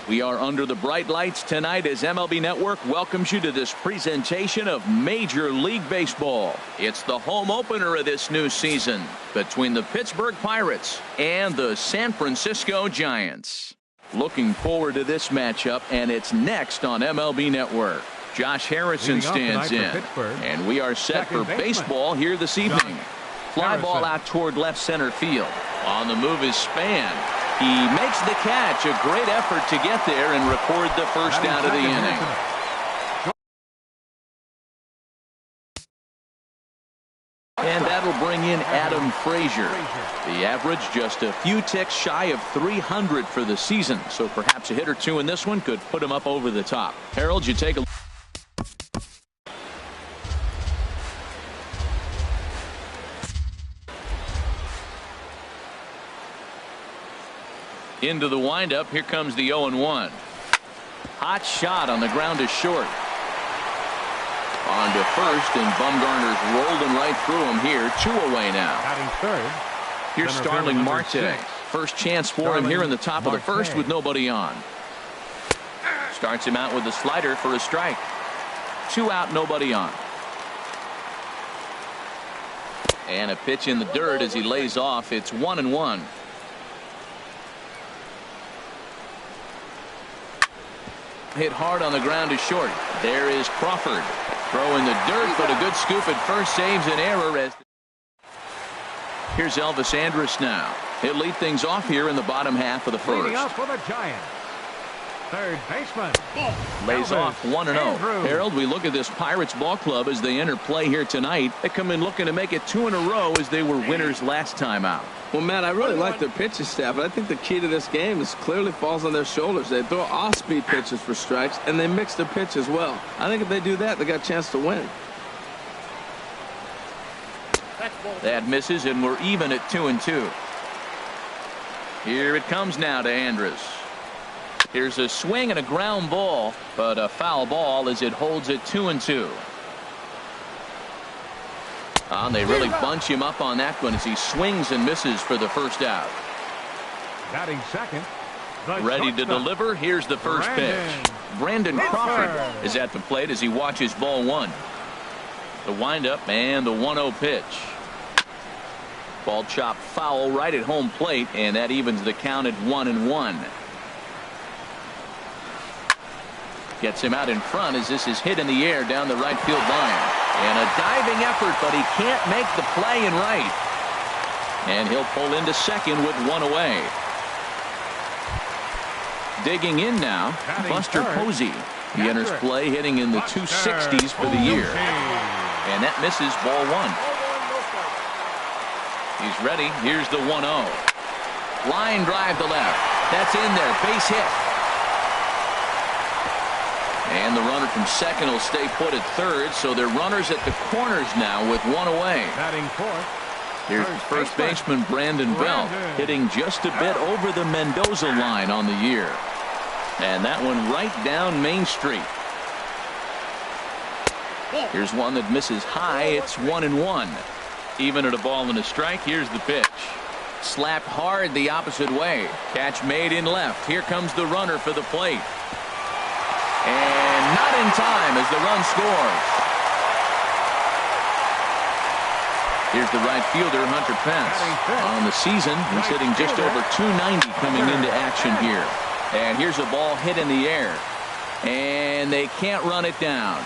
We are under the bright lights tonight as MLB Network welcomes you to this presentation of Major League Baseball. It's the home opener of this new season between the Pittsburgh Pirates and the San Francisco Giants. Looking forward to this matchup, and it's next on MLB Network. Josh Harrison stands in, and we are set for baseball here this evening. Fly ball out toward left center field. On the move is Span. He makes the catch. A great effort to get there and record the first out of the inning. And that'll bring in Adam Frazier. The average just a few ticks shy of 300 for the season. So perhaps a hit or two in this one could put him up over the top. Harold, you take a look. Into the windup. Here comes the 0-1. Hot shot on the ground is short. On to first, and Bumgarner's rolled him right through him here. 2 away now. Here's Starling Marte. First chance for him here in the top of the first with nobody on. Starts him out with a slider for a strike. 2 out, nobody on. And a pitch in the dirt as he lays off. It's 1-1. Hit hard on the ground is short. There is Crawford. Throw in the dirt, but a good scoop at first saves an error. As here's Elvis Andrus now. He'll lead things off here in the bottom half of the first. Leading off for the Giants, third baseman. Lays off 1-0. Harold, we look at this Pirates ball club as they enter play here tonight. They come in looking to make it 2 in a row as they were winners last time out. Well, Matt, I really like their pitching staff, but I think the key to this game is clearly falls on their shoulders. They throw off-speed pitches for strikes, and they mix their pitch as well. I think if they do that, they got a chance to win. That misses, and we're even at 2-2. Here it comes now to Andrus. Here's a swing and a ground ball, but a foul ball as it holds it 2-2. They really bunch him up on that one as he swings and misses for the first out. Batting second. Ready to deliver. Here's the first pitch. Brandon Crawford is at the plate as he watches ball 1. The windup and the 1-0 pitch. Ball chopped foul right at home plate, and that evens the count at 1-1. Gets him out in front as this is hit in the air down the right field line. And a diving effort, but he can't make the play in right. And he'll pull into second with 1 away. Digging in now, Buster Posey. He enters play hitting in the 260s for the year. And that misses ball 1. He's ready. Here's the 1-0. Line drive to left. That's in there. Base hit. And the runner from second will stay put at third, so they're runners at the corners now with 1 away. Batting fourth. Here's first baseman Brandon Belt hitting just a bit over the Mendoza line on the year. And that one right down Main Street. Here's one that misses high. It's 1-1. Even at a ball and a strike. Here's the pitch. Slapped hard the opposite way. Catch made in left. Here comes the runner for the plate. And not in time as the run scores. Here's the right fielder, Hunter Pence. On the season, he's hitting just over 290 coming into action here. And here's a ball hit in the air. And they can't run it down.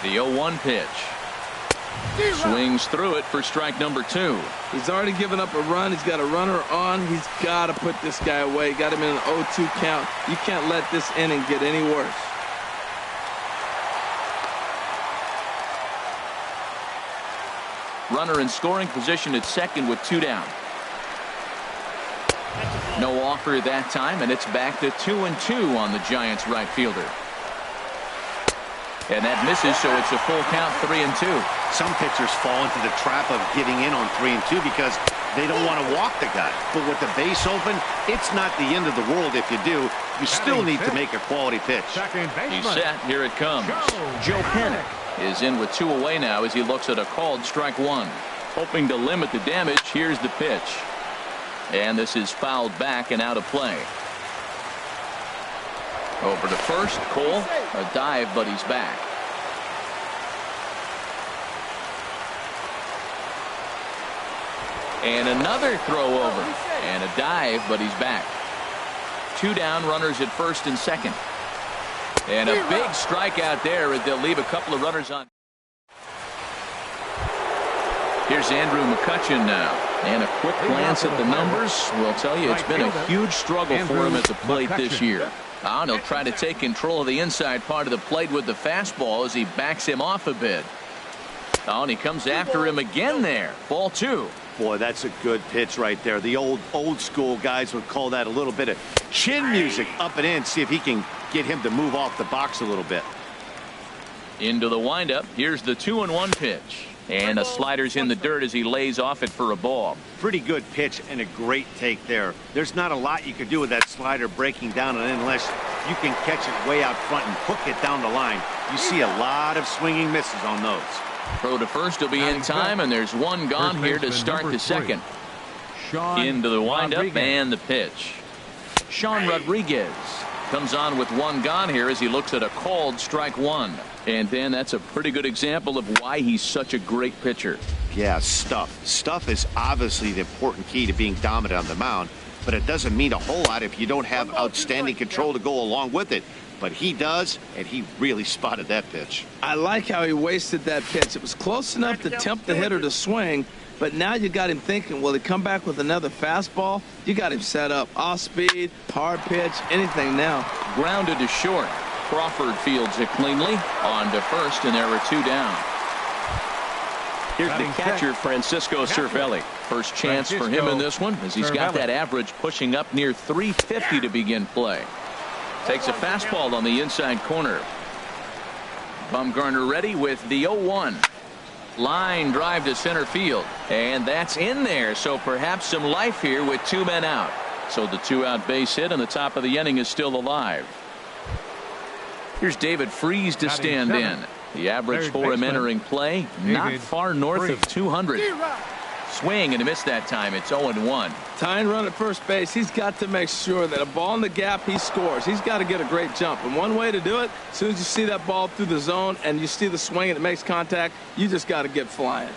The 0-1 pitch. Swings through it for strike number 2. He's already given up a run. He's got a runner on. He's got to put this guy away. Got him in an 0-2 count. You can't let this inning get any worse. Runner in scoring position at second with 2 down. No offer that time, and it's back to 2-2 on the Giants right fielder. And that misses, so it's a full count, 3-2. Some pitchers fall into the trap of getting in on 3-2 because they don't want to walk the guy. But with the base open, it's not the end of the world if you do. You still need to make a quality pitch. He's set. Here it comes. Joe Pennick is in with 2 away now as he looks at a called strike 1. Hoping to limit the damage. Here's the pitch. And this is fouled back and out of play. Over to first. Cole, a dive, but he's back. And another throw over. And a dive, but he's back. 2 down, runners at first and second. And a big strikeout there as they'll leave a couple of runners on. Here's Andrew McCutcheon now. And a quick glance at the numbers will tell you it's been a huge struggle for him at the plate this year. And he'll try to take control of the inside part of the plate with the fastball as he backs him off a bit. And he comes after him again there. Ball 2. Boy, that's a good pitch right there. The old school guys would call that a little bit of chin music up and in. See if he can get him to move off the box a little bit. Into the windup. Here's the 2-1 pitch. And the slider's in the dirt as he lays off it for a ball. Pretty good pitch and a great take there. There's not a lot you could do with that slider breaking down and unless you can catch it way out front and hook it down the line. You see a lot of swinging misses on those. Throw to first will be in time, and there's one gone here to start the second. Into the windup and the pitch. Sean Rodriguez comes on with one gone here as he looks at a called strike 1. And then that's a pretty good example of why he's such a great pitcher. Yeah, stuff. Stuff is obviously the important key to being dominant on the mound, but it doesn't mean a whole lot if you don't have outstanding control to go along with it. But he does, and he really spotted that pitch. I like how he wasted that pitch. It was close enough to tempt the hitter to swing, but now you got him thinking, will he come back with another fastball? You got him set up. Off speed, hard pitch, anything now. Grounded to short. Crawford fields it cleanly. On to first, and there are 2 down. Here's the catcher, Francisco Cervelli. First chance for him in this one as he's got that average pushing up near 350 to begin play. Takes a fastball on the inside corner. Bumgarner ready with the 0-1. Line drive to center field. And that's in there. So perhaps some life here with 2 men out. So the 2-out base hit and the top of the inning is still alive. Here's David Freese to stand in. The average for him entering play, not far north of 200. Swing and a miss that time. It's 0-1. Tying run at first base. He's got to make sure that a ball in the gap he scores. He's got to get a great jump. And one way to do it, as soon as you see that ball through the zone and you see the swing and it makes contact, you just got to get flying.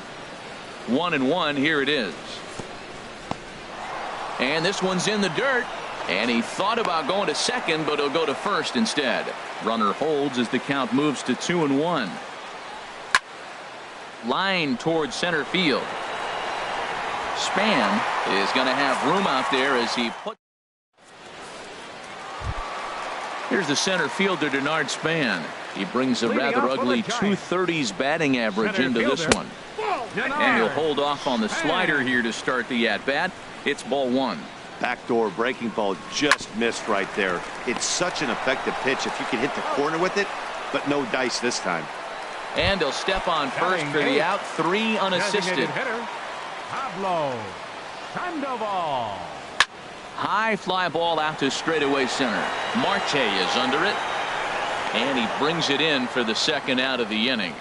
1-1. Here it is. And this one's in the dirt. And he thought about going to second, but he'll go to first instead. Runner holds as the count moves to 2-1. Line towards center field. Span is going to have room out there as he puts. Here's the center fielder, Denard Span. He brings a rather ugly 230s batting average into this one. And he'll hold off on the slider here to start the at-bat. It's ball 1. Backdoor breaking ball just missed right there. It's such an effective pitch if you can hit the corner with it, but no dice this time. And he'll step on first for the out. 3 unassisted. Pablo Sandoval. High fly ball out to straightaway center. Marte is under it. And he brings it in for the second out of the inning.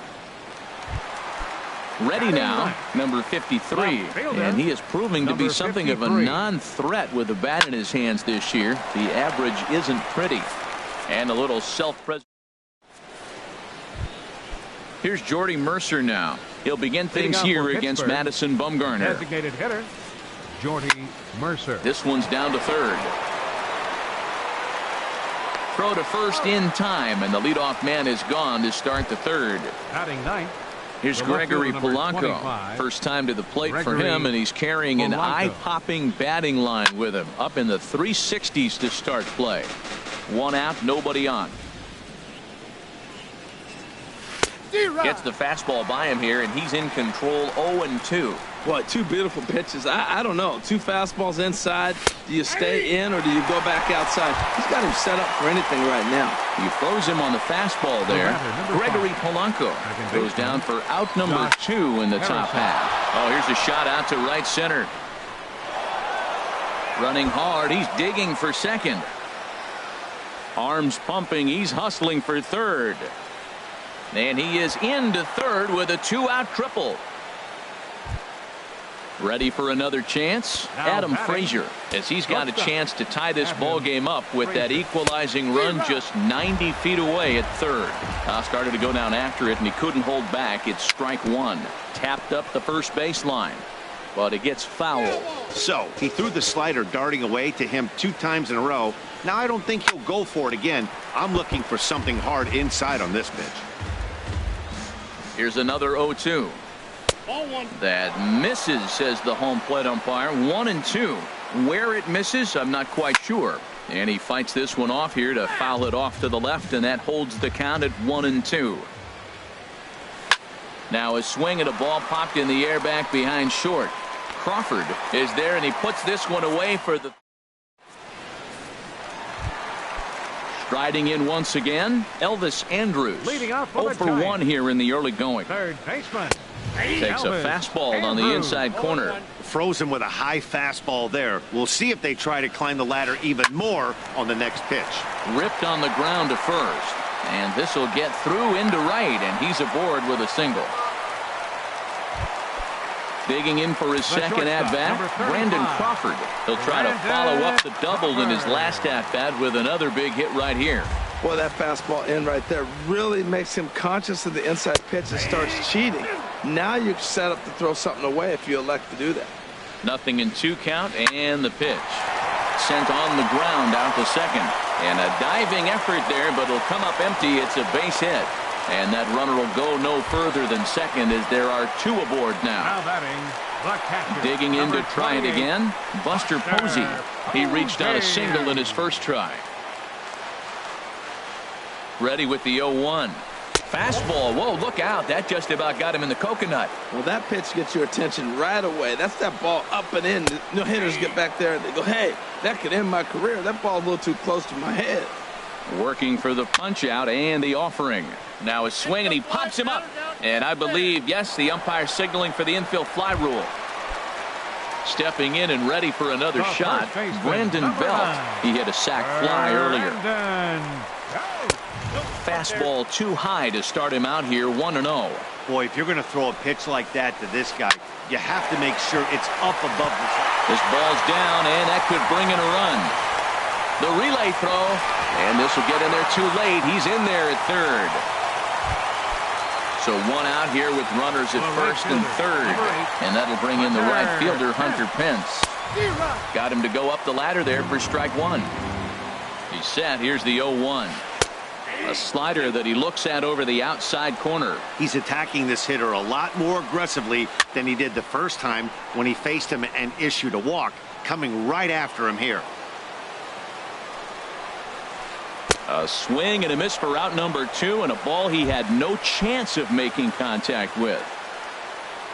Ready now, number 53, and he is proving to be something of a non-threat with the bat in his hands this year. The average isn't pretty, and a little self-preservation. Here's Jordy Mercer now. He'll begin things here against Madison Bumgarner. Designated hitter, Jordy Mercer. This one's down to third. Throw to first in time, and the leadoff man is gone to start the third. Batting ninth. Here's Gregory Polanco. First time to the plate for him, and he's carrying an eye-popping batting line with him. Up in the 360s to start play. 1 out, nobody on. Gets the fastball by him here, and he's in control. 0-2. Boy, 2 beautiful pitches. I don't know. 2 fastballs inside. Do you stay in or do you go back outside? He's got him set up for anything right now. He throws him on the fastball there. Gregory Polanco goes down for out number 2 in the top half. Oh, here's a shot out to right center. Running hard. He's digging for second. Arms pumping. He's hustling for third. And he is into third with a 2-out triple. Ready for another chance? Now Adam batting. Frazier, as he's got a Shortstop. chance to tie this Adam ball game up with that Frazier. equalizing run just 90 feet away at third. Started to go down after it, and he couldn't hold back. It's strike one. Tapped up the first baseline, but it gets fouled. So he threw the slider darting away to him 2 times in a row. Now I don't think he'll go for it again. I'm looking for something hard inside on this pitch. Here's another 0-2. That misses, says the home plate umpire. 1-2. Where it misses, I'm not quite sure. And he fights this one off here to foul it off to the left, and that holds the count at 1-2. Now a swing and a ball popped in the air back behind short. Crawford is there, and he puts this one away for the. Striding in once again, Elvis Andrus. Leading off for 0 the for Giants. 1 here in the early going. Third baseman. Takes a Elvis fastball on the Andrus. inside corner. Froze him with a high fastball there. We'll see if they try to climb the ladder even more on the next pitch. Ripped on the ground to first. And this will get through into right, and he's aboard with a single. Digging in for his second shortstop, at-bat, number 35. Brandon Crawford. He'll try to follow up the double in his Crawford. last at-bat with another big hit right here. Boy, that fastball in right there really makes him conscious of the inside pitch and starts cheating. Now you're set up to throw something away if you elect to do that. 0-2 count, and the pitch. Sent on the ground out to second. And a diving effort there, but it'll come up empty. It's a base hit. And that runner will go no further than second as there are 2 aboard now. Now batting, the catcher. Digging in to Number try it 28. again, Buster Posey. He reached on a single in his first try. Ready with the 0-1. Fastball. Whoa, look out. That just about got him in the coconut. Well, that pitch gets your attention right away. That's that ball up and in. No hitters get back there and they go, hey, that could end my career. That ball's a little too close to my head. Working for the punch out and the offering. Now a swing, and he pops him up. And I believe, yes, the umpire signaling for the infield fly rule. Stepping in and ready for another The shot, first baseman, Brandon number Belt. 9. He hit a sac fly earlier. Brandon. Fastball too high to start him out here, 1-0. Boy, if you're going to throw a pitch like that to this guy, you have to make sure it's up above the top. This ball's down, and that could bring in a run. The relay throw, and this will get in there too late. He's in there at third. So 1 out here with runners at The first right and fielder, third. number 8, And that'll bring in the right Hunter fielder, Hunter Pence. Got him to go up the ladder there for strike 1. He's set. Here's the 0-1. A slider that he looks at over the outside corner. He's attacking this hitter a lot more aggressively than he did the first time when he faced him and issued a walk, coming right after him here. A swing and a miss for out number 2, and a ball he had no chance of making contact with.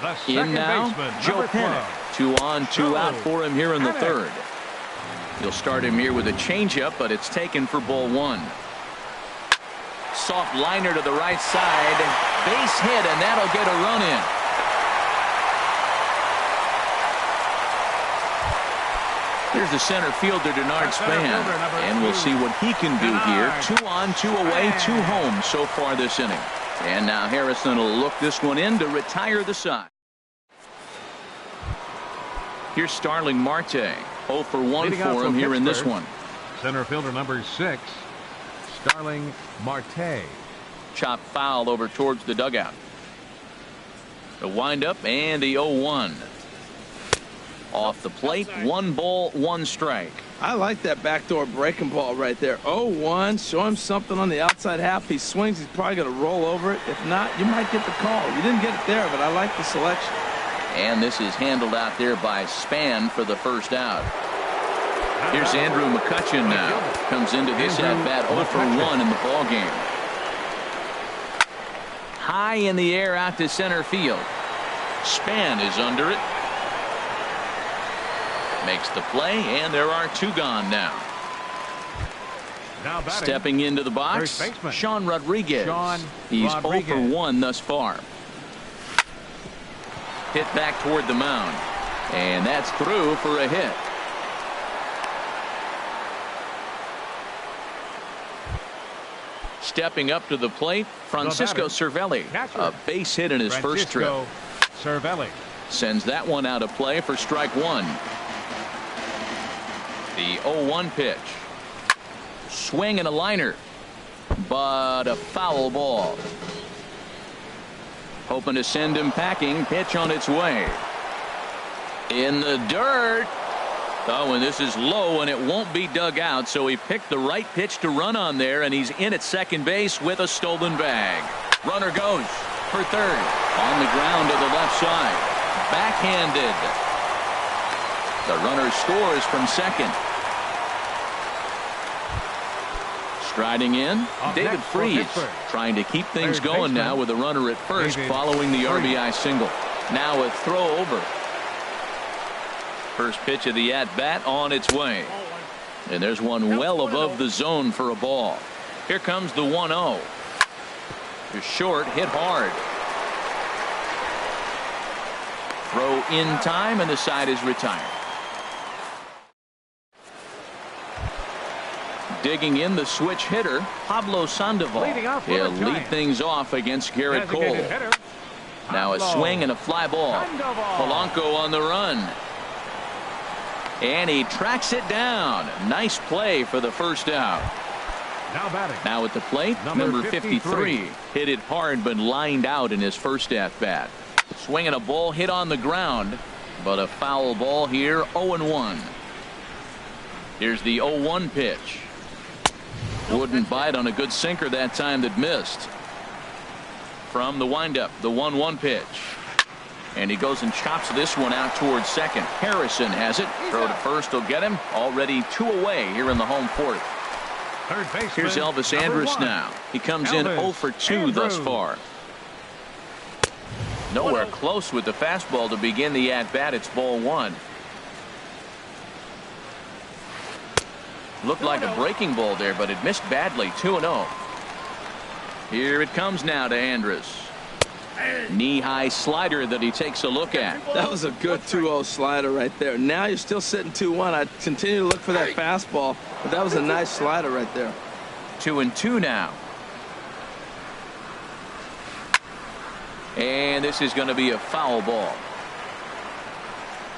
The In second now, baseman, Joe number 12. Pennick. 2 on, 2 out for him here in the Pennick. third. He'll start him here with a changeup, but it's taken for ball 1. Soft liner to the right side. Base hit, and that'll get a run in. Here's the center fielder, Denard Span. And we'll see what he can do here. 2 on, 2 away, 2 home so far this inning. And now Harrison will look this one in to retire the side. Here's Starling Marte. 0 for 1 Leading out for him from here in this Pittsburgh. one. Center fielder number 6, Starling Marte. Chop foul over towards the dugout. The windup and the 0-1. Off the plate, 1 ball, 1 strike. I like that backdoor breaking ball right there. 0-1, show him something on the outside half. He swings, he's probably going to roll over it. If not, you might get the call. You didn't get it there, but I like the selection. And this is handled out there by Span for the first out. Here's Andrew McCutchen now. Comes into this at-bat 0 for 1 in the ballgame. High in the air out to center field. Span is under it. Makes the play, and there are 2 gone now. Now batting, Stepping into the box, first baseman, Sean Rodriguez. Sean He's Rodriguez. 0 for 1 thus far. Hit back toward the mound. And that's through for a hit. Stepping up to the plate, Francisco batter, Cervelli. catcher, A base hit in his first trip. Francisco Cervelli. Sends that one out of play for strike one. The 0-1 pitch. Swing and a liner, but a foul ball. Hoping to send him packing. Pitch on its way. In the dirt. Oh, and this is low, and it won't be dug out, so he picked the right pitch to run on there, and he's in at second base with a stolen bag. Runner goes for third. On the ground to the left side. Backhanded. The runner scores from second. Striding in, David Freese, trying to keep things going now with a runner at first following the RBI single. Now a throw over. First pitch of the at-bat on its way. And there's one well above the zone for a ball. Here comes the 1-0. Just short, hit hard. Throw in time, and the side is retired. Digging in, the switch hitter, Pablo Sandoval. He'll lead things off against Garrett Cole. Now a swing and a fly ball. Polanco on the run. And he tracks it down. Nice play for the first out. Now at the plate, number 53. Hit it hard but lined out in his first at-bat. Swinging a ball hit on the ground, but a foul ball here, 0-1. Here's the 0-1 pitch. Wouldn't bite on a good sinker that time that missed. From the windup, the 1-1 pitch. And he goes and chops this one out towards second. Harrison has it. Throw to first will get him. Already 2 away here in the home fourth. Here's Elvis Andrus now. He comes in 0 for 2 thus far. Nowhere close with the fastball to begin the at-bat. It's ball one. Looked like a breaking ball there, but it missed badly. 2-0. Here it comes now to Andrus. Knee-high slider that he takes a look at. That was a good 2-0 slider right there. Now you're still sitting 2-1. I continue to look for that fastball, but that was a nice slider right there. 2-2 now. And this is going to be a foul ball.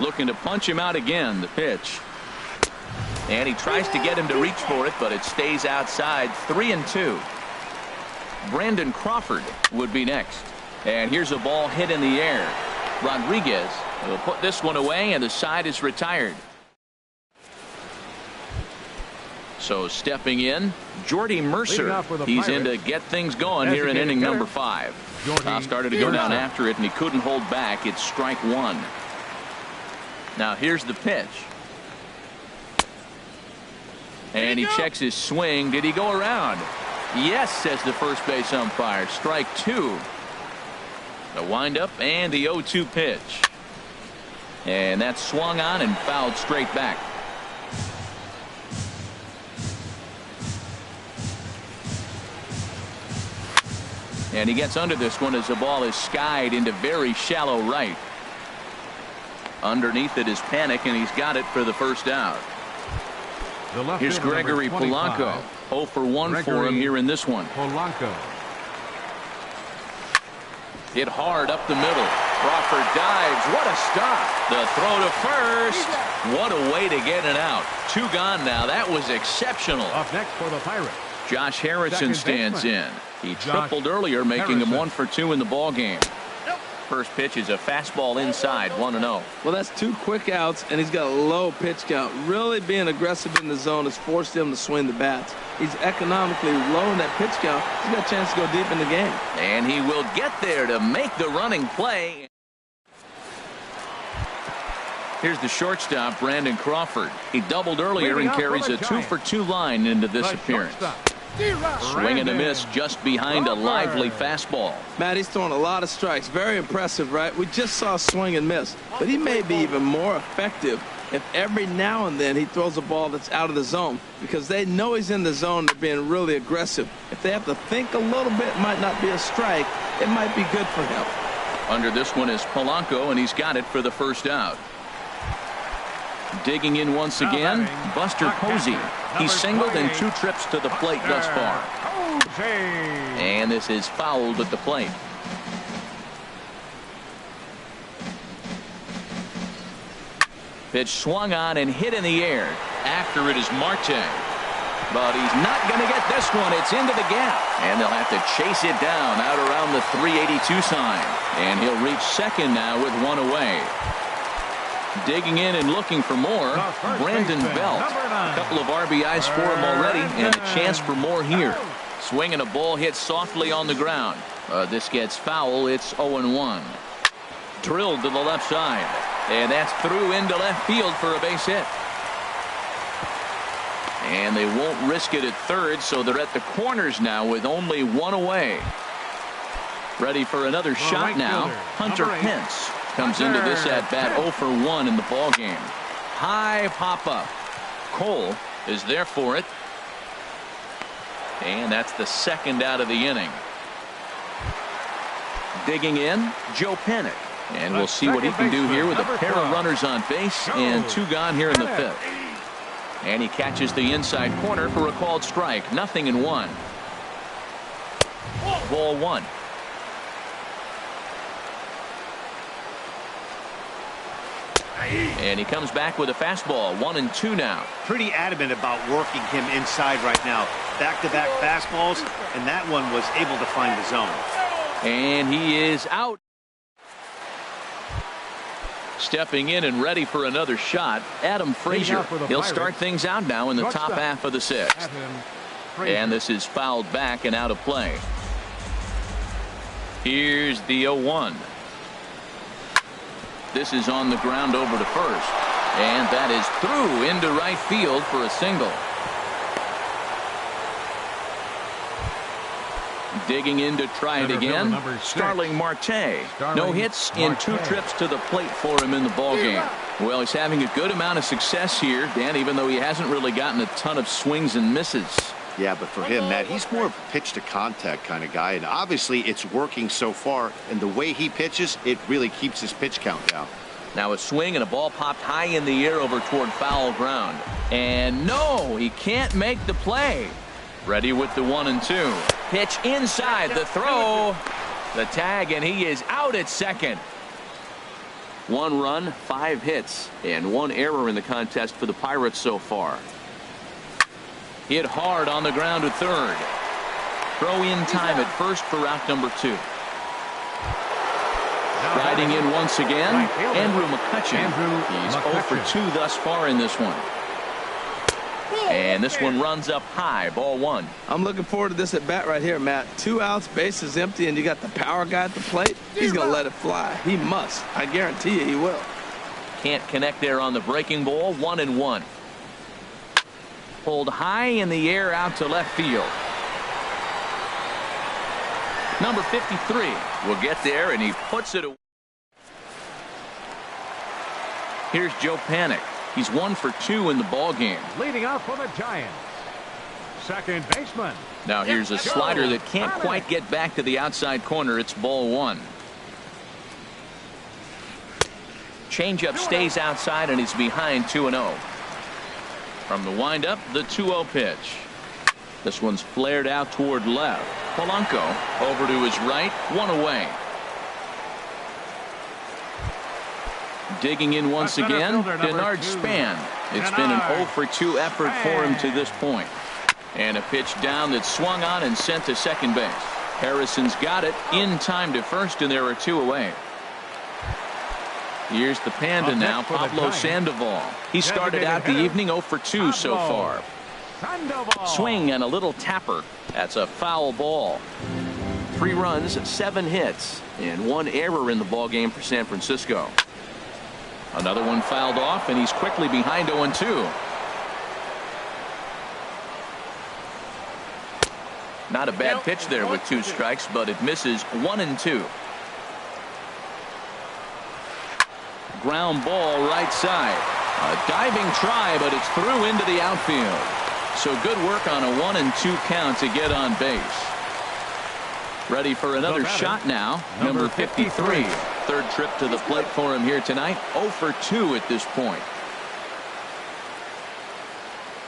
Looking to punch him out again. The pitch. And he tries to get him to reach for it, but it stays outside. 3-2. Brandon Crawford would be next. And here's a ball hit in the air. Rodriguez will put this one away, and the side is retired. So stepping in, Jordy Mercer. He's in to get things going here in inning number 5. Now started to go down after it, and he couldn't hold back. It's strike one. Now here's the pitch. And he checks his swing. Did he go around? Yes, says the first base umpire. Strike two. The windup and the 0-2 pitch. And that swung on and fouled straight back. And he gets under this one as the ball is skied into very shallow right. Underneath it is Panic, and he's got it for the first out. Here's Gregory Polanco. 0 for 1 for him here in this one. Polanco. Hit hard up the middle. Crawford dives. What a stop. The throw to first. What a way to get it out. 2 gone now. That was exceptional. Up next for the Pirates, Josh Harrison stands in. He tripled earlier, making him 1 for 2 in the ball game. First pitch is a fastball inside, 1-0. Well, that's 2 quick outs, and he's got a low pitch count. Really being aggressive in the zone has forced him to swing the bats. He's economically low in that pitch count. He's got a chance to go deep in the game. And he will get there to make the running play. Here's the shortstop, Brandon Crawford. He doubled earlier and carries a 2 for 2 line into this appearance. Swing and a miss just behind a lively fastball. Matt, he's throwing a lot of strikes. Very impressive, right? We just saw a swing and miss. But he may be even more effective if every now and then he throws a ball that's out of the zone, because they know he's in the zone. They're being really aggressive. If they have to think a little bit, it might not be a strike. It might be good for him. Under this one is Polanco, and he's got it for the first out. Digging in once again, Buster Posey. He's singled in 2 trips to the plate thus far. And this is fouled at the plate. Pitch swung on and hit in the air. After it is Marte. But he's not going to get this one. It's into the gap. And they'll have to chase it down out around the 382 sign. And he'll reach second now with one away. Digging in and looking for more, Brandon Belt. A couple of RBIs for him already, and a chance for more here. Swinging a ball hit softly on the ground. This gets foul. It's 0-1. Drilled to the left side. And that's through into left field for a base hit. And they won't risk it at third, so they're at the corners now with only one away. Ready for another shot now. Hunter Pence comes into this at bat 0 for 1 in the ball game. High pop up. Cole is there for it. And that's the second out of the inning. Digging in, Joe Pennick. And we'll see what he can do here with a pair of runners on base and 2 gone here in the 5th. And he catches the inside corner for a called strike. 0-1. Ball 1. And he comes back with a fastball. 1-2 now. Pretty adamant about working him inside right now. Back-to-back fastballs, and that one was able to find the zone. And he is out. Stepping in and ready for another shot, Adam Frazier. He'll start things out now in the top half of the 6th. And this is fouled back and out of play. Here's the 0-1. This is on the ground over to first. And that is through into right field for a single. Digging in to try it again. Starling Marte. No hits in 2 trips to the plate for him in the ballgame. Well, he's having a good amount of success here, Dan, even though he hasn't really gotten a ton of swings and misses. Yeah, but for him, Matt, he's more of a pitch to contact kind of guy, and obviously it's working so far, and the way he pitches, it really keeps his pitch count down. Now a swing and a ball popped high in the air over toward foul ground. And no, he can't make the play. Ready with the 1-2. Pitch inside, the throw, the tag, and he is out at second. 1 run, 5 hits, and 1 error in the contest for the Pirates so far. Hit hard on the ground at third. Throw in time at first for out number 2. Riding in once again, Andrew McCutcheon. He's 0 for 2 thus far in this one. And this one runs up high, ball 1. I'm looking forward to this at bat right here, Matt. 2 outs, bases empty, and you got the power guy at the plate. He's going to let it fly. He must. I guarantee you he will. Can't connect there on the breaking ball. 1-1. Pulled high in the air out to left field. Number 53 will get there, and he puts it away. Here's Joe Panik. He's 1 for 2 in the ball game. Leading off for the Giants, second baseman. Now here's a slider that can't quite get back to the outside corner. It's ball 1. Changeup stays outside, and he's behind 2-0. From the windup, the 2-0 pitch. This one's flared out toward left. Polanco over to his right, 1 away. Digging in once again, Denard Span. It's been an 0 for 2 effort for him to this point. And a pitch down that swung on and sent to second base. Harrison's got it in time to first, and there are 2 away. Here's the Panda now, Pablo Sandoval. He started out the evening 0 for 2 so far. Swing and a little tapper. That's a foul ball. 3 runs, 7 hits, and 1 error in the ball game for San Francisco. Another one fouled off, and he's quickly behind 0-2. Not a bad pitch there with 2 strikes, but it misses. 1-2. Ground ball right side. A diving try, but it's through into the outfield. So good work on a 1-2 count to get on base. Ready for another shot now. Number 53. Third trip to the plate for him here tonight. 0 for 2 at this point.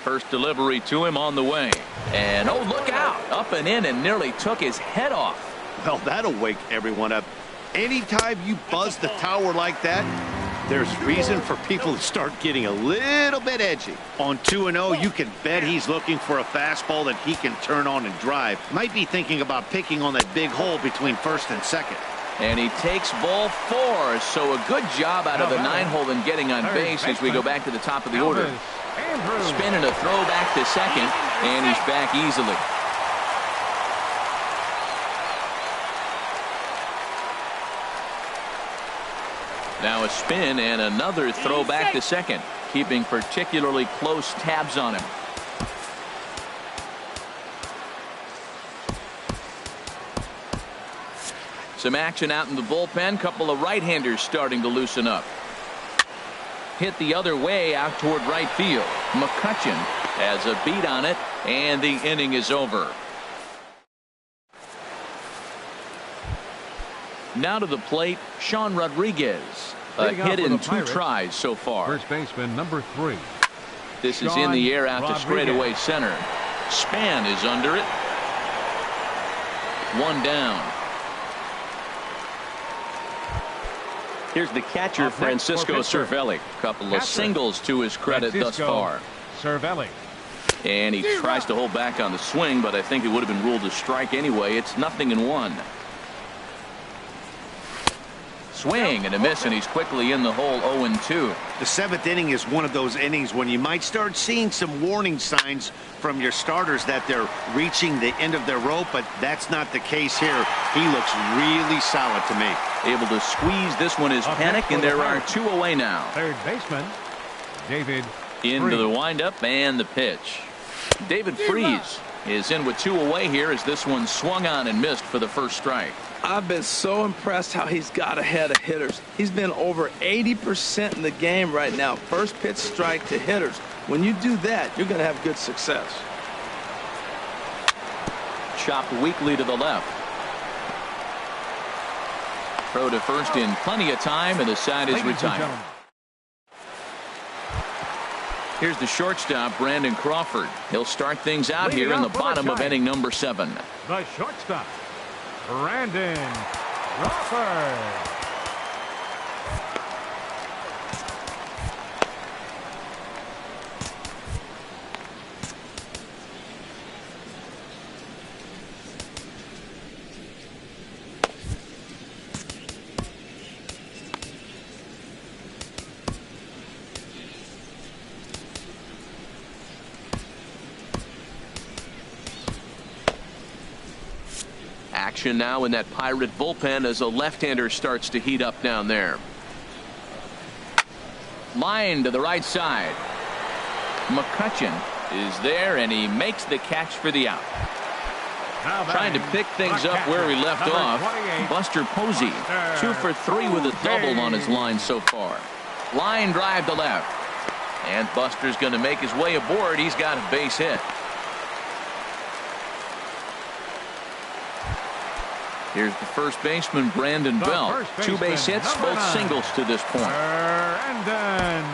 First delivery to him on the way. And oh, look out. Up and in and nearly took his head off. Well, that'll wake everyone up. Anytime you buzz the tower like that, there's reason for people to start getting a little bit edgy. On 2-0, you can bet he's looking for a fastball that he can turn on and drive. Might be thinking about picking on that big hole between first and second. And he takes ball 4, so a good job out of the 9-hole in getting on base as we go back to the top of the order. Spin and a throw back to second, and he's back easily. Now a spin and another throw back to second, keeping particularly close tabs on him. Some action out in the bullpen. Couple of right-handers starting to loosen up. Hit the other way out toward right field. McCutchen has a beat on it, and the inning is over. Now to the plate, Sean Rodriguez. A hit in 2 tries so far. First baseman number 3. This is in the air out to straightaway center. Span is under it. 1 down. Here's the catcher, Francisco Cervelli. Couple of singles to his credit thus far. Cervelli. And he tries to hold back on the swing, but I think it would have been ruled a strike anyway. It's 0-1. Swing and a miss, and he's quickly in the hole. 0-2. The 7th inning is one of those innings when you might start seeing some warning signs from your starters that they're reaching the end of their rope, but that's not the case here. He looks really solid to me. Able to squeeze this one is Panic, and there are 2 away now. Third baseman David into the windup and the pitch. David Freese is in with 2 away here as this one swung on and missed for the first strike. I've been so impressed how he's got ahead of hitters. He's been over 80% in the game right now. First pitch strike to hitters. When you do that, you're going to have good success. Chopped weakly to the left. Throw to first in plenty of time, and the side is retired. Here's the shortstop, Brandon Crawford. He'll start things out here in the bottom of inning number 7. The shortstop, Brandon Crawford. Action now in that Pirate bullpen as a left-hander starts to heat up down there. Line to the right side. McCutchen is there, and he makes the catch for the out. Trying to pick things up where he left off. Buster Posey, 2 for 3 with a double on his line so far. Line drive to left. And Buster's going to make his way aboard. He's got a base hit. Here's the first baseman, Brandon Belt. 2 base hits, both singles to this point. Brandon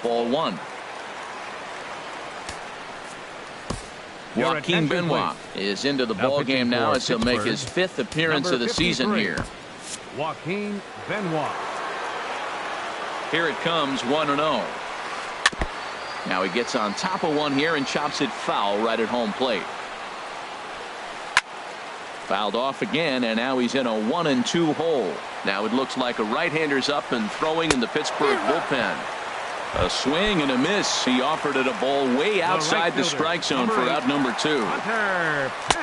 Ball 1. Joaquin Benoit is into the ball game now as he'll make his 5th appearance of the season here. Joaquin Benoit. Here it comes, 1-0. Now he gets on top of one here and chops it foul right at home plate. Fouled off again, and now he's in a 1-2 hole. Now it looks like a right-hander's up and throwing in the Pittsburgh bullpen. A swing and a miss. He offered it a ball way outside the strike zone for out number 2.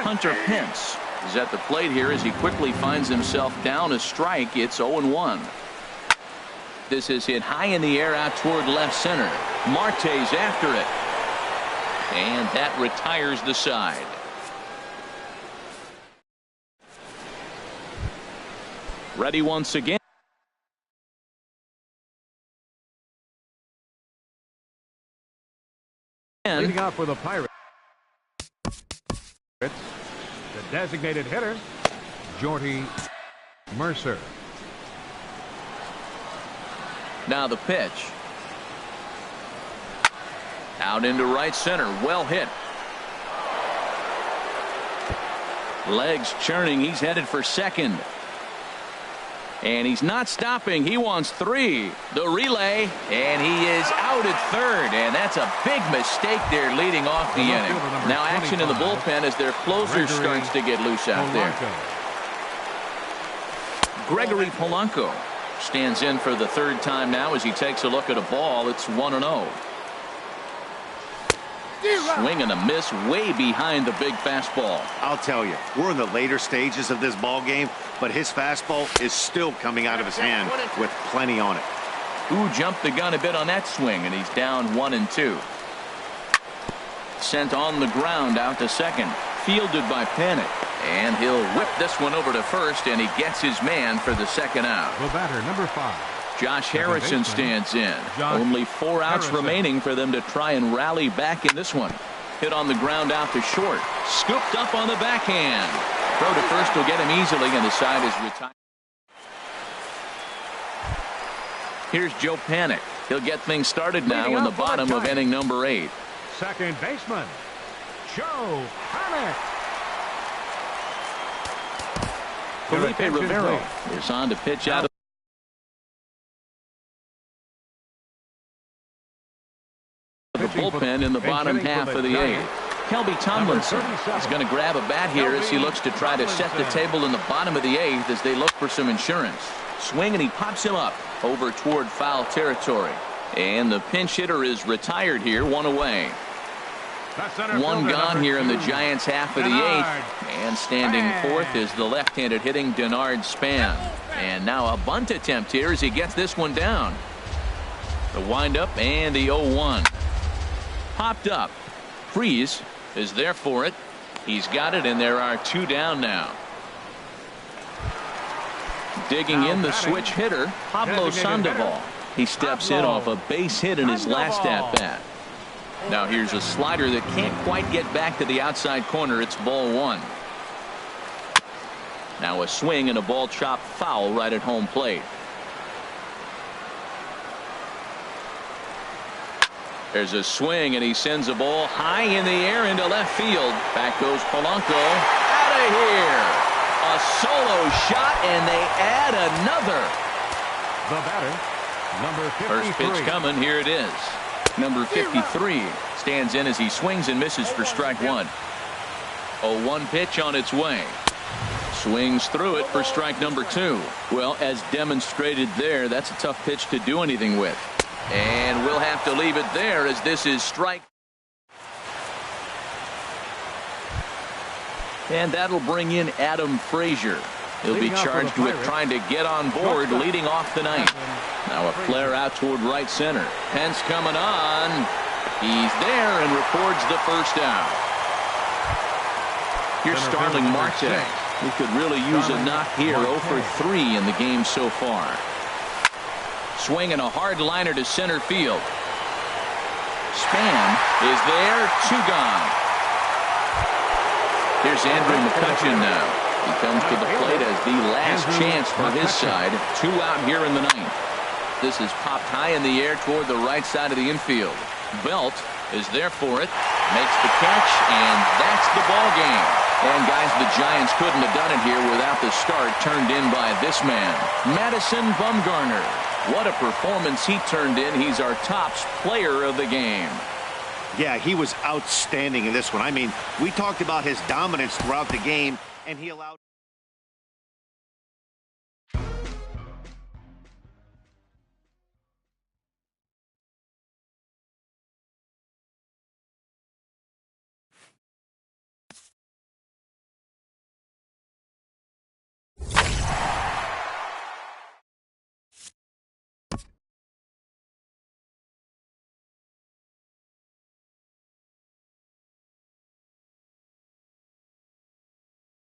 Hunter Pence is at the plate here as he quickly finds himself down a strike. It's 0-1. This is hit high in the air out toward left center. Marte's after it. And that retires the side. Ready once again. Leading off for the Pirates, the designated hitter, Jordy Mercer. Now the pitch. Out into right center. Well hit. Legs churning. He's headed for second. And he's not stopping. He wants 3. The relay, and he is out at third. And that's a big mistake there leading off the inning. Now action in the bullpen as their closer starts to get loose out there. Gregory Polanco stands in for the 3rd time now as he takes a look at a ball. It's 1-0. Swing and a miss way behind the big fastball. I'll tell you, we're in the later stages of this ball game, but his fastball is still coming out of his hand with plenty on it. Who jumped the gun a bit on that swing, and he's down 1-2. Sent on the ground out to second. Fielded by Panic. And he'll whip this one over to first, and he gets his man for the second out. The batter, number 5. Josh Harrison stands in. Only 4 outs remaining for them to try and rally back in this one. Hit on the ground out to short. Scooped up on the backhand. Throw to first will get him easily, and the side is retired. Here's Joe Panic. He'll get things started now in the bottom of inning number 8. Second baseman, Joe Panic. Felipe Rivero is on to pitch out of the bullpen in the bottom half of the 8th. Kelby Tomlinson is going to grab a bat here as he looks to try to set the table in the bottom of the 8th as they look for some insurance. Swing, and he pops him up over toward foul territory. And the pinch hitter is retired here, 1 away. 1 gone here in the Giants' half of the 8th. And standing 4th is the left-handed hitting Denard Span. And now a bunt attempt here as he gets this one down. The windup and the 0-1. Popped up. Freeze is there for it. He's got it, and there are 2 down now. Digging in the switch hitter, Pablo Sandoval. He steps in off a base hit in his last at-bat. Now here's a slider that can't quite get back to the outside corner. It's ball 1. Now a swing and a ball chopped foul right at home plate. There's a swing, and he sends a ball high in the air into left field. Back goes Polanco. Out of here. A solo shot, and they add another. The batter, number 53. First pitch coming. Here it is. Number 53 stands in as he swings and misses for strike 1. 0-1 pitch on its way. Swings through it for strike number 2. Well, as demonstrated there, that's a tough pitch to do anything with. And we'll have to leave it there as this is strike. And that'll bring in Adam Frazier. He'll be charged with trying to get on board leading off the ninth. Now a flare out toward right center. Pence coming on. He's there and records the first out. Here's Starling Marte. He could really use a knock here. 0 for 3 in the game so far. Swinging a hard liner to center field. Span is there. 2 gone. Here's Andrew McCutcheon now. He comes to the plate as the last chance for his side. 2 out here in the ninth. This is popped high in the air toward the right side of the infield. Belt is there for it. Makes the catch, and that's the ball game. And guys, the Giants couldn't have done it here without the start turned in by this man, Madison Bumgarner. What a performance he turned in. He's our tops player of the game. Yeah, he was outstanding in this one. I mean, we talked about his dominance throughout the game, and he allowed